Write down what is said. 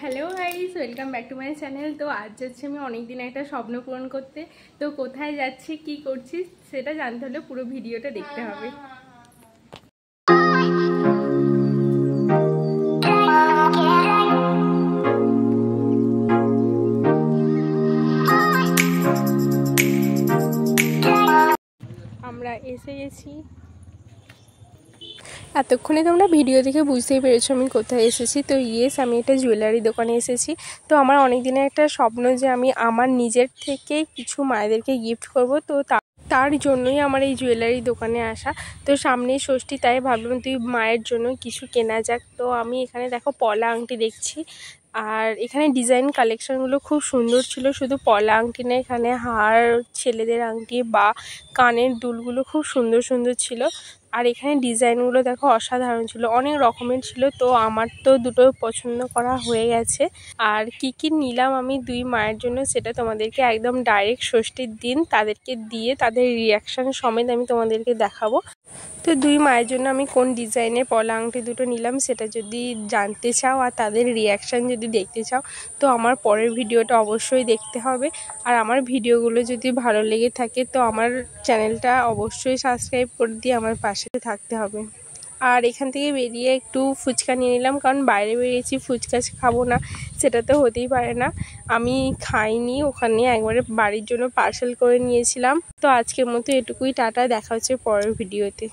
Hello guys, welcome back to my channel. তো আজ যাচ্ছি আমি অনেক দিন একটা স্বপ্ন পূরণ করতে। তো কোথায় যাচ্ছি, কি করছি সেটা জানতে হলে পুরো ভিডিওটা দেখতে হবে। আমরা এসে গেছি। এতক্ষণে তোমরা ভিডিও দেখে বুঝতেই পেরেছো আমি কোথায় এসেছি। তো ইয়েস, আমি একটা জুয়েলারি দোকানে এসেছি। তো আমার অনেক দিনের একটা স্বপ্ন যে আমি আমার নিজের থেকে কিছু মায়েদেরকে গিফট করব। তো তার জন্যই আমার এই জুয়েলারি দোকানে আসা। তো সামনেই ষষ্ঠী, তাই ভাবলাম তুই মায়ের জন্য কিছু কেনা যাক। তো আমি এখানে দেখো পলা আংটি দেখছি, আর এখানে ডিজাইন কালেকশনগুলো খুব সুন্দর ছিল। শুধু পলা আংটি না, এখানে হার, ছেলেদের আংটি বা কানের দুলগুলো খুব সুন্দর সুন্দর ছিল। আর এখানে ডিজাইনগুলো দেখো অসাধারণ ছিল, অনেক রকমের ছিল। তো আমার তো দুটো পছন্দ করা হয়ে গেছে। আর কি কি নিলাম আমি দুই মায়ের জন্য সেটা তোমাদেরকে একদম ডাইরেক্ট ষষ্ঠীর দিন তাদেরকে দিয়ে তাদের রিয়াকশান সমেত আমি তোমাদেরকে দেখাবো। তো দুই মায়ের জন্য আমি কোন ডিজাইনের পলা আংটি দুটো নিলাম সেটা যদি জানতে চাও আর তাদের রিয়াকশান যদি দেখতে চাও, তো আমার পরের ভিডিওটা অবশ্যই দেখতে হবে। আর আমার ভিডিওগুলো যদি ভালো লেগে থাকে তো আমার চ্যানেলটা অবশ্যই সাবস্ক্রাইব করে দিয়ে আমার পাশে থাকতে হবে। আর এখান থেকে বেরিয়ে একটু ফুচকা নিয়ে নিলাম, কারণ বাইরে বেরিয়েছি, ফুচকা খাবো না সেটা তো হতেই পারে না। আমি খাইনি ওখানে, একবারে বাড়ির জন্য পার্সেল করে নিয়েছিলাম। তো আজকের মতো এটুকুই, টাটা, দেখা হচ্ছে পরের ভিডিওতে।